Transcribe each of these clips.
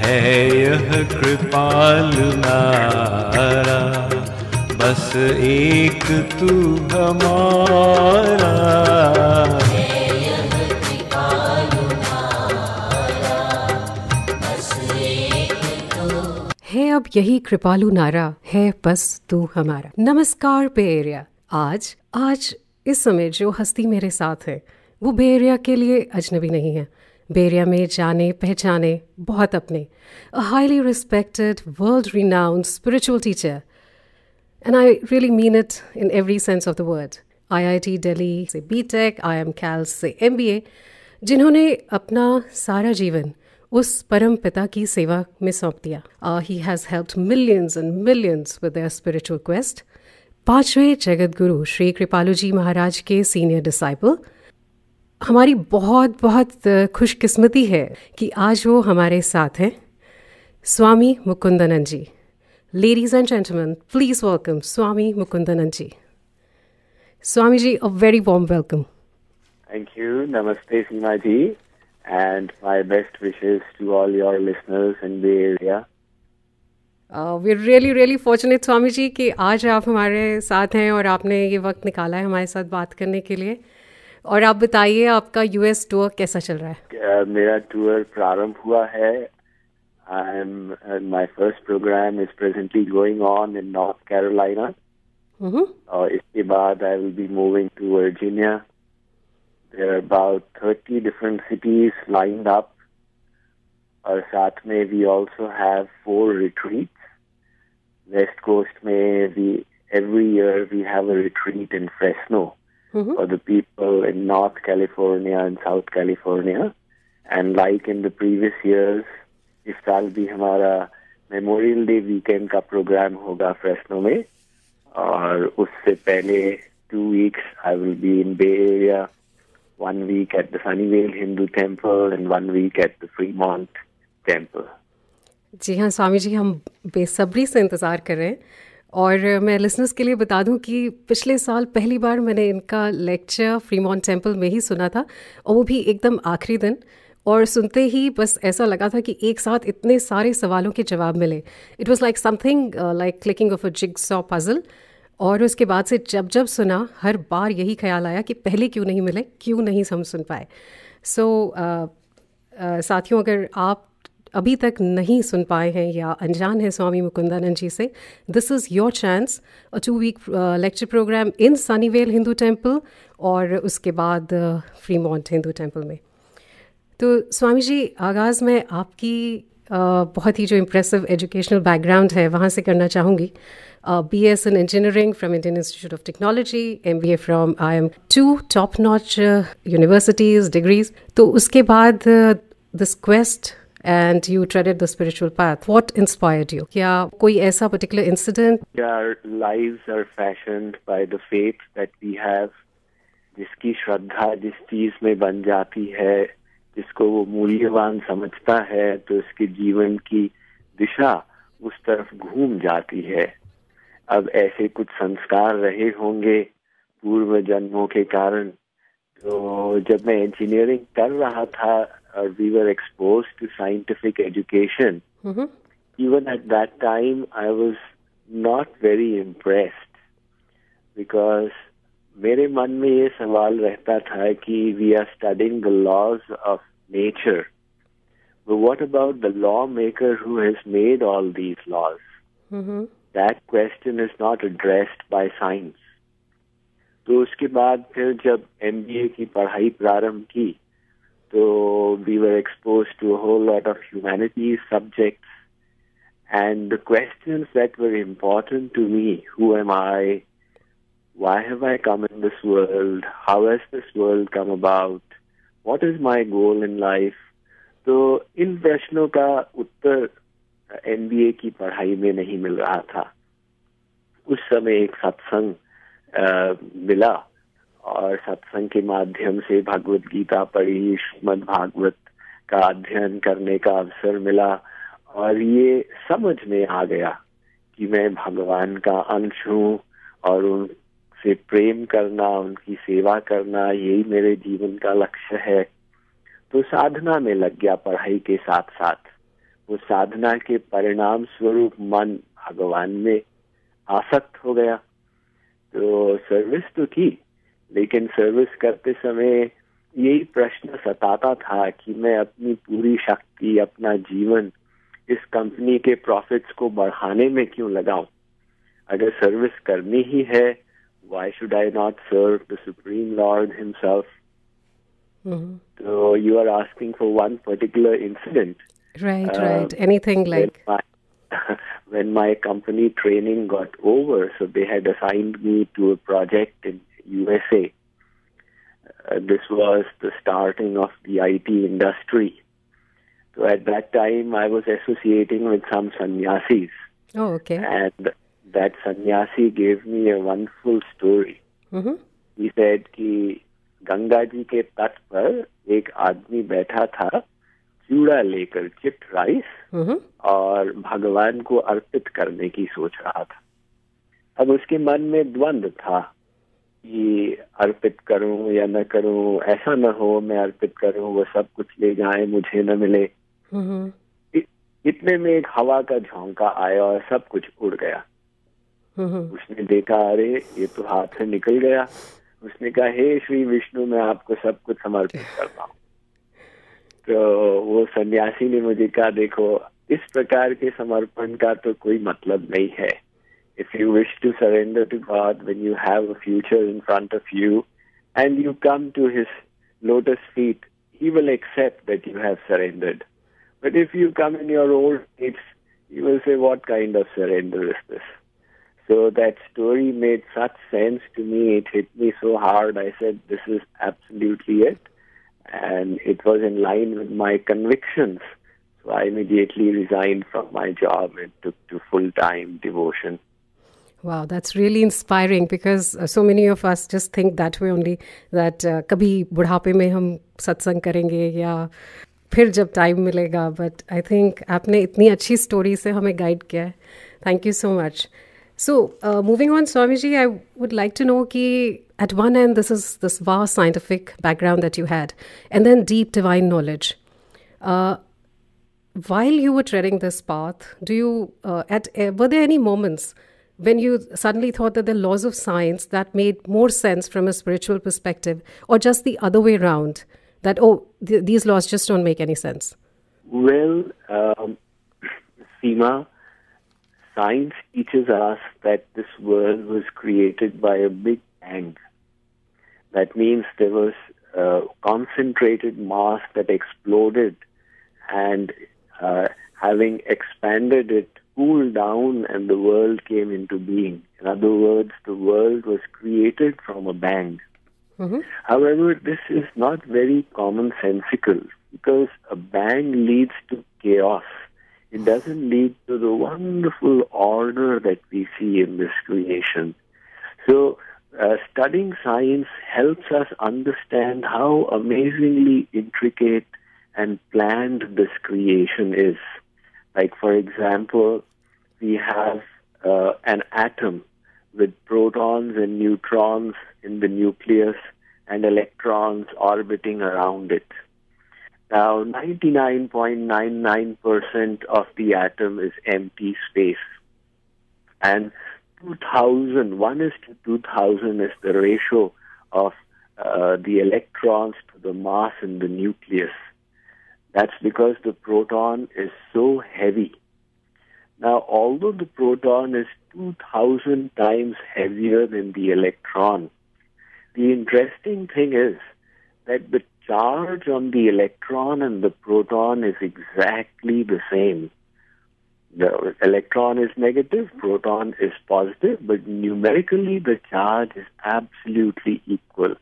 है यह कृपालु नारा, बस एक तू हमारा। है अब यही कृपालु नारा, है बस तू हमारा। नमस्कार बे एरिया। आज इस समय जो हस्ती मेरे साथ है वो बे एरिया के लिए अजनबी नहीं है। बे एरिया में जाने पहचाने बहुत अपने, a highly respected world renowned spiritual teacher, and I really mean it in every sense of the word. IIT Delhi से BTech, IIM कैल से MBA, जिन्होंने अपना सारा जीवन उस परम पिता की सेवा में सौंप दिया। He has helped millions and millions with their spiritual quest. पांचवें जगत गुरु श्री कृपालु जी महाराज के सीनियर डिसाइपल। हमारी बहुत बहुत खुशकिस्मती है कि आज वो हमारे साथ हैं, Swami Mukundananda ji. Ladies and gentleman, please welcome Swami Mukundananda ji. Swami ji, a very warm welcome. Thank you. Namaste, Seema ji. And my best wishes to all your listeners in the area. We're really, really fortunate, Swami ji, कि आज आप हमारे साथ हैं और आपने ये वक्त निकाला है हमारे साथ बात करने के लिए। और आप बताइए, आपका US टूर कैसा चल रहा है? मेरा टूर प्रारंभ हुआ है। My first program is presently going on in North Carolina. और इसके बाद I will be moving to Virginia. There are about 30 different cities lined up. और साथ में we also have 4 retreats. West Coast में every year we have a retreat in Fresno for the people in North California and South California. And like in the previous years, इस साल भी हमारा Memorial Day weekend का program होगा Fresno में। और उससे पहले 2 weeks I will be in Bay Area. 1 week at the Sunnyvale Hindu Temple and 1 week at the Fremont Temple. जी हाँ स्वामी जी, हम बेसब्री से इंतज़ार कर रहे हैं। और मैं लिसनर्स के लिए बता दूं कि पिछले साल पहली बार मैंने इनका लेक्चर फ्रीमॉन्ट टेम्पल में ही सुना था, और वो भी एकदम आखिरी दिन। और सुनते ही बस ऐसा लगा था कि एक साथ इतने सारे सवालों के जवाब मिले। It was like something like clicking of a jigsaw puzzle. और उसके बाद से जब जब सुना, हर बार यही ख्याल आया कि पहले क्यों नहीं मिले, क्यों नहीं हम सुन पाए। सो साथियों, अगर आप अभी तक नहीं सुन पाए हैं या अनजान हैं स्वामी मुकुंदनंद जी से, this is your chance. A 2 week lecture program in Sunnyvale Hindu temple और उसके बाद फ्रीमॉन्ट हिंदू टेम्पल में। तो स्वामी जी, आगाज़ में आपकी बहुत ही जो इम्प्रेसिव एजुकेशनल बैकग्राउंड है वहाँ से करना चाहूँगी। BS in Engineering from Indian Institute of Technology, MBA from IIM, 2 top-notch universities, degrees. तो उसके बाद this quest and you treaded the spiritual path. What inspired you? क्या कोई ऐसा particular incident? Our lives are fashioned by the faith that we have. जिसकी श्रद्धा जिस चीज में बन जाती है, जिसको वो मूल्यवान समझता है, तो उसके जीवन की दिशा उस तरफ घूम जाती है। अब ऐसे कुछ संस्कार रहे होंगे पूर्व जन्मों के कारण। तो जब मैं इंजीनियरिंग कर रहा था और we were exposed to scientific education, even at that time I was not very impressed, because मेरे मन में ये सवाल रहता था कि we are studying the laws of nature, but what about the law maker who has made all these laws? That question is not addressed by science. तो उसके बाद फिर जब MBA की पढ़ाई प्रारंभ की, तो we were exposed to a whole lot of humanities subjects, and the questions that were important to me: who am I? Why have I come in this world? How has this world come about? What is my goal in life? तो इन प्रश्नों का उत्तर MBA की पढ़ाई में नहीं मिल रहा था। उस समय एक सत्संग मिला और सत्संग के माध्यम से भगवत गीता पढ़ी, श्रीमद् भागवत का अध्ययन करने का अवसर मिला, और ये समझ में आ गया कि मैं भगवान का अंश हूँ और उनसे प्रेम करना, उनकी सेवा करना, यही मेरे जीवन का लक्ष्य है। तो साधना में लग गया पढ़ाई के साथ साथ। वो साधना के परिणाम स्वरूप मन भगवान में आसक्त हो गया। तो सर्विस तो की, लेकिन सर्विस करते समय यही प्रश्न सताता था कि मैं अपनी पूरी शक्ति, अपना जीवन इस कंपनी के प्रॉफिट्स को बढ़ाने में क्यों लगाऊं? अगर सर्विस करनी ही है, why should I not serve the Supreme Lord himself? So you are asking for one particular incident. Right. Anything like... When my company training got over, so they had assigned me to a project in USA. This was the starting of the IT industry. So at that time, I was associating with some sannyasis. Oh, okay. And that sannyasi gave me a wonderful story. He said कि गंगा जी के तट पर एक आदमी बैठा था, चूड़ा लेकर, चिप्ड राइस, और भगवान को अर्पित करने की सोच रहा था। अब उसके मन में द्वंद्व था कि अर्पित करूं या न करूं, ऐसा न हो मैं अर्पित करूं, वो सब कुछ ले जाए, मुझे न मिले। इतने में एक हवा का झोंका आया और सब कुछ उड़ गया। उसने देखा, अरे ये तो हाथ से निकल गया। उसने कहा, हे श्री विष्णु, मैं आपको सब कुछ समर्पित करता हूँ। तो वो सन्यासी ने मुझे कहा, देखो, इस प्रकार के समर्पण का तो कोई मतलब नहीं है। If you wish to surrender to God when you have a future in front of you and you come to his lotus feet, he will accept that you have surrendered. But if you come in your old age, he will say, what kind of surrender is this? So that story made such sense to me. It hit me so hard. I said, this is absolutely it. And it was in line with my convictions. So I immediately resigned from my job and took to full-time devotion. Wow, that's really inspiring, because so many of us just think that way only, that कभी बुढ़ापे में हम सत्संग करेंगे या फिर जब time मिलेगा. But I think आपने इतनी अच्छी स्टोरी से हमें गाइड किया है. Thank you so much. So moving on, Swamiji, I would like to know कि at one end this is this vast scientific background that you had, and then deep divine knowledge. While you were treading this path, do you were there any moments when you suddenly thought that the laws of science that made more sense from a spiritual perspective, or just the other way around, that, these laws just don't make any sense? Well, Seema, science teaches us that this world was created by a big bang. That means there was concentrated mass that exploded, and having expanded it, cooled down, and the world came into being. In other words, the world was created from a bang. Mm-hmm. However, this is not very commonsensical, because a bang leads to chaos. It doesn't lead to the wonderful order that we see in this creation. So, studying science helps us understand how amazingly intricate and planned this creation is. Like, for example, we have an atom with protons and neutrons in the nucleus and electrons orbiting around it. Now, 99.99% of the atom is empty space. And 1 is to 2000 is the ratio of the electrons to the mass in the nucleus. That's because the proton is so heavy. Now, although the proton is 2000 times heavier than the electron, the interesting thing is that the charge on the electron and the proton is exactly the same. The electron is negative, proton is positive, but numerically the charge is absolutely equal.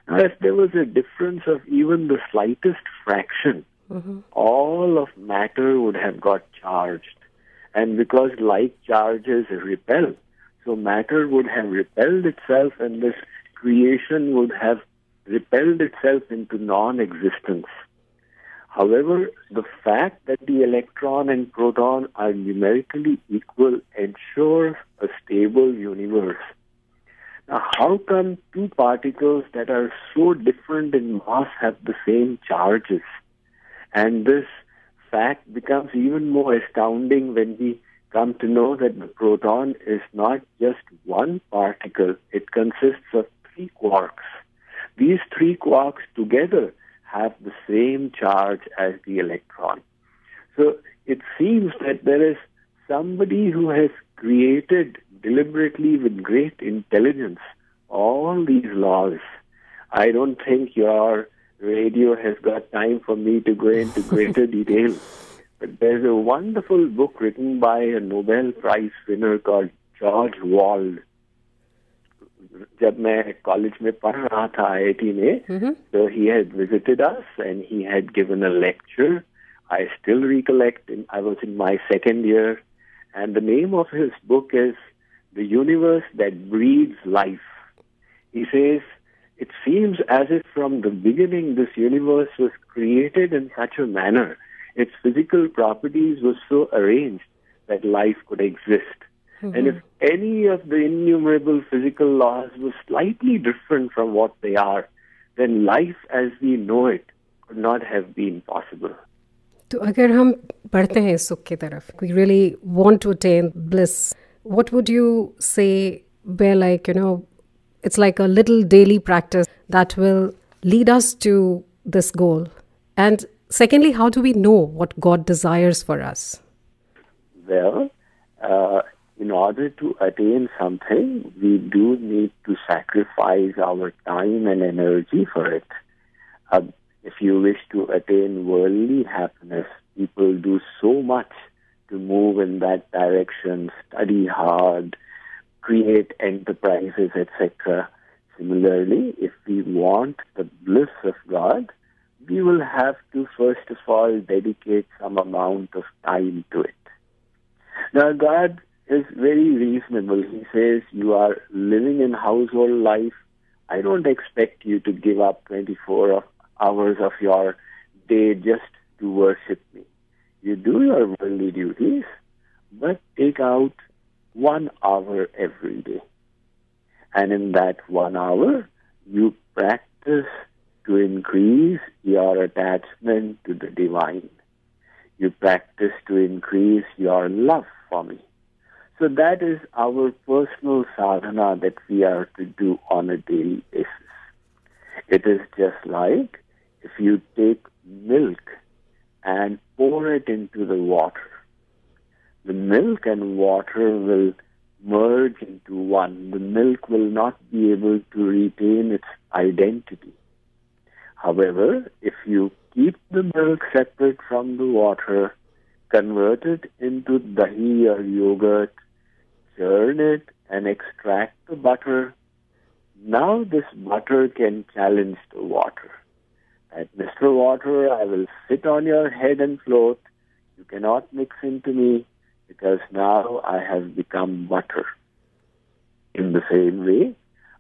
Now, if there was a difference of even the slightest fraction, mm-hmm. all of matter would have got charged. And because like charges repel, so matter would have repelled itself, and this creation would have repelled itself into non-existence. However, the fact that the electron and proton are numerically equal ensures a stable universe. Now, how come two particles that are so different in mass have the same charges? And this fact becomes even more astounding when we come to know that the proton is not just one particle. It consists of 3 quarks. These 3 quarks together have the same charge as the electron. So it seems that there is somebody who has created deliberately with great intelligence all these laws. I don't think your radio has got time for me to go into greater detail. But there's a wonderful book written by a Nobel Prize winner called George Wald. जब मैं college में पढ़ रहा था IIT में, so he had visited us and he had given a lecture. I still recollect, I was in my second year, and the name of his book is The Universe That Breathes Life. He says, it seems as if from the beginning this universe was created in such a manner, its physical properties were so arranged that life could exist. And if any of the innumerable physical laws were slightly different from what they are, then life as we know it could not have been possible. तो अगर हम बढ़ते हैं सुख की तरफ, we really want to attain bliss, what would you say where, like, you know, it's like a little daily practice that will lead us to this goal? And secondly, how do we know what God desires for us? Well, in order to attain something, we do need to sacrifice our time and energy for it. If you wish to attain worldly happiness, people do so much to move in that direction, study hard, create enterprises, etc. Similarly, if we want the bliss of God, we will have to first of all dedicate some amount of time to it. Now, God is very reasonable. He says, you are living in household life. I don't expect you to give up 24 hours of your day just to worship me. You do your worldly duties, but take out 1 hour every day. And in that 1 hour, you practice to increase your attachment to the divine. You practice to increase your love for me. So that is our personal sadhana that we are to do on a daily basis. It is just like if you take milk and pour it into the water. The milk and water will merge into one. The milk will not be able to retain its identity. However, if you keep the milk separate from the water, convert it into dahi or yogurt, churn it and extract the butter, now this butter can challenge the water. At Mr. Water, I will sit on your head and float. You cannot mix into me because now I have become butter. In the same way,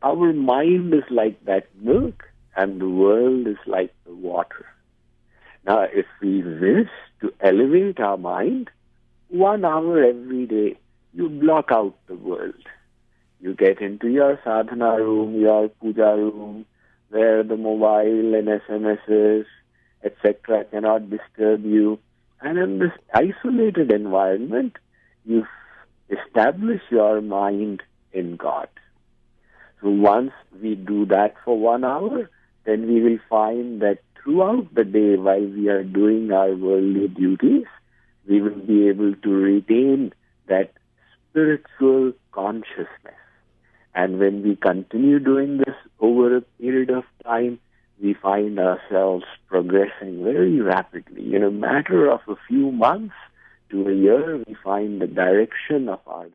our mind is like that milk and the world is like the water. Now, if we wish to elevate our mind, 1 hour every day, you block out the world. You get into your sadhana room, your puja room, where the mobile and SMSs, etc. cannot disturb you. And in this isolated environment, you establish your mind in God. So once we do that for 1 hour, then we will find that throughout the day, while we are doing our worldly duties, we will be able to retain that spiritual consciousness. And when we continue doing this over a period of time, we find ourselves progressing very rapidly. In a matter of a few months to a year, we find the direction of our